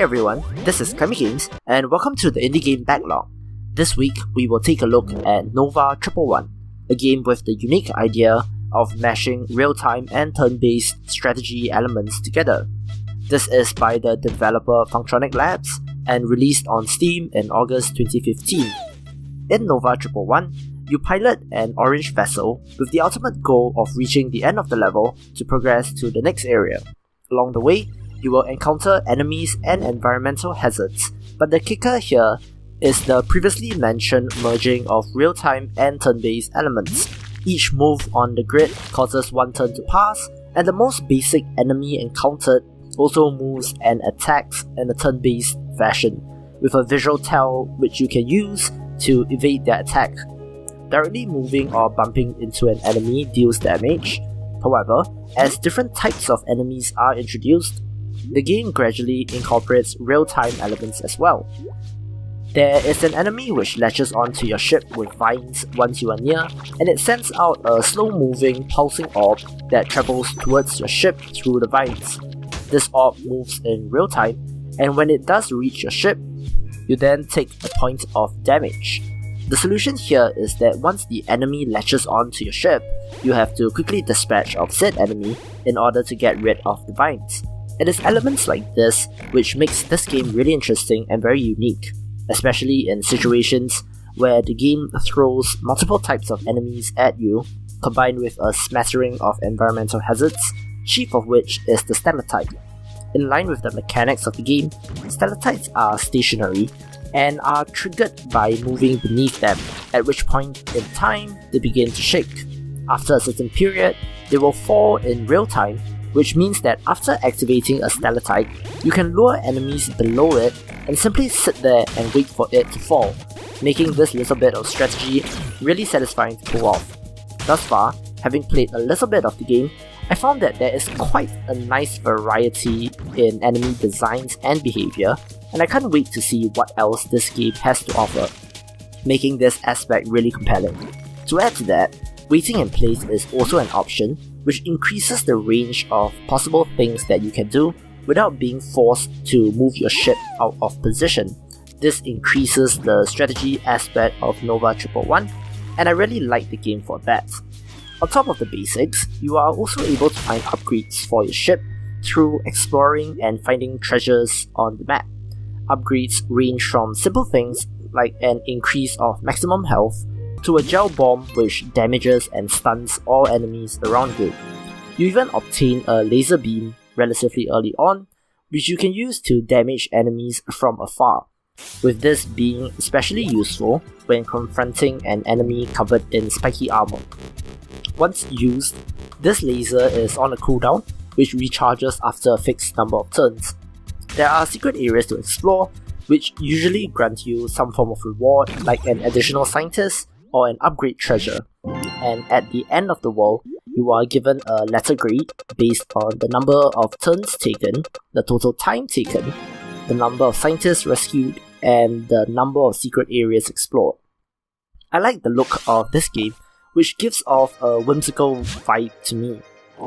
Hi everyone, this is Kami Games, and welcome to the Indie Game Backlog. This week, we will take a look at Nova-111, a game with the unique idea of mashing real-time and turn-based strategy elements together. This is by the developer Funktronic Labs and released on Steam in August 2015. In Nova-111, you pilot an orange vessel with the ultimate goal of reaching the end of the level to progress to the next area. Along the way, you will encounter enemies and environmental hazards, but the kicker here is the previously mentioned merging of real-time and turn-based elements. Each move on the grid causes one turn to pass, and the most basic enemy encountered also moves and attacks in a turn-based fashion, with a visual tell which you can use to evade their attack. Directly moving or bumping into an enemy deals damage. However, as different types of enemies are introduced, the game gradually incorporates real-time elements as well. There is an enemy which latches onto your ship with vines once you are near, and it sends out a slow-moving, pulsing orb that travels towards your ship through the vines. This orb moves in real time, and when it does reach your ship, you then take a point of damage. The solution here is that once the enemy latches onto your ship, you have to quickly dispatch of said enemy in order to get rid of the vines. It is elements like this which makes this game really interesting and very unique, especially in situations where the game throws multiple types of enemies at you, combined with a smattering of environmental hazards, chief of which is the stalactite. In line with the mechanics of the game, stalactites are stationary and are triggered by moving beneath them, at which point in time they begin to shake. After a certain period, they will fall in real time, which means that after activating a stalactite, you can lure enemies below it and simply sit there and wait for it to fall, making this little bit of strategy really satisfying to pull off. Thus far, having played a little bit of the game, I found that there is quite a nice variety in enemy designs and behavior, and I can't wait to see what else this game has to offer, making this aspect really compelling. To add to that, waiting in place is also an option, which increases the range of possible things that you can do without being forced to move your ship out of position. This increases the strategy aspect of Nova-111, and I really like the game for that. On top of the basics, you are also able to find upgrades for your ship through exploring and finding treasures on the map. Upgrades range from simple things like an increase of maximum health to a gel bomb which damages and stuns all enemies around you. You even obtain a laser beam relatively early on, which you can use to damage enemies from afar, with this being especially useful when confronting an enemy covered in spiky armor. Once used, this laser is on a cooldown, which recharges after a fixed number of turns. There are secret areas to explore, which usually grant you some form of reward like an additional scientist or an upgrade treasure, and at the end of the world, you are given a letter grade based on the number of turns taken, the total time taken, the number of scientists rescued, and the number of secret areas explored. I like the look of this game, which gives off a whimsical vibe to me.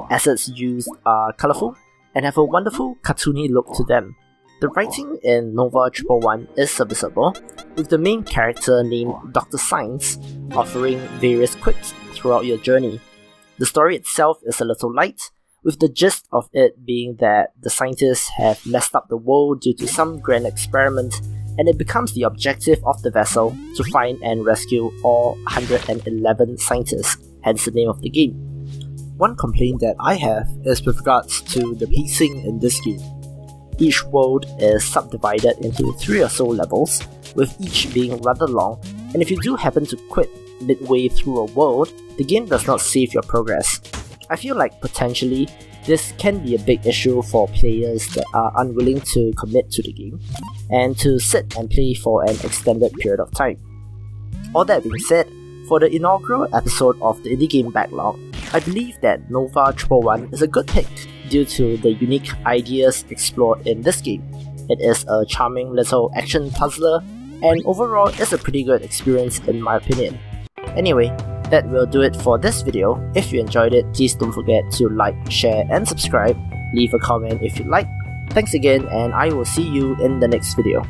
Assets used are colourful and have a wonderful cartoony look to them. The writing in Nova-111 is serviceable, with the main character named Dr. Science offering various quips throughout your journey. The story itself is a little light, with the gist of it being that the scientists have messed up the world due to some grand experiment, and it becomes the objective of the vessel to find and rescue all 111 scientists, hence the name of the game. One complaint that I have is with regards to the pacing in this game. Each world is subdivided into 3 or so levels, with each being rather long, and if you do happen to quit midway through a world, the game does not save your progress. I feel like potentially this can be a big issue for players that are unwilling to commit to the game and to sit and play for an extended period of time. All that being said, for the inaugural episode of the Indie Game Backlog, I believe that Nova-111 is a good pick due to the unique ideas explored in this game. It is a charming little action puzzler, and overall it's a pretty good experience in my opinion. Anyway, that will do it for this video. If you enjoyed it, please don't forget to like, share and subscribe. Leave a comment if you like. Thanks again, and I will see you in the next video.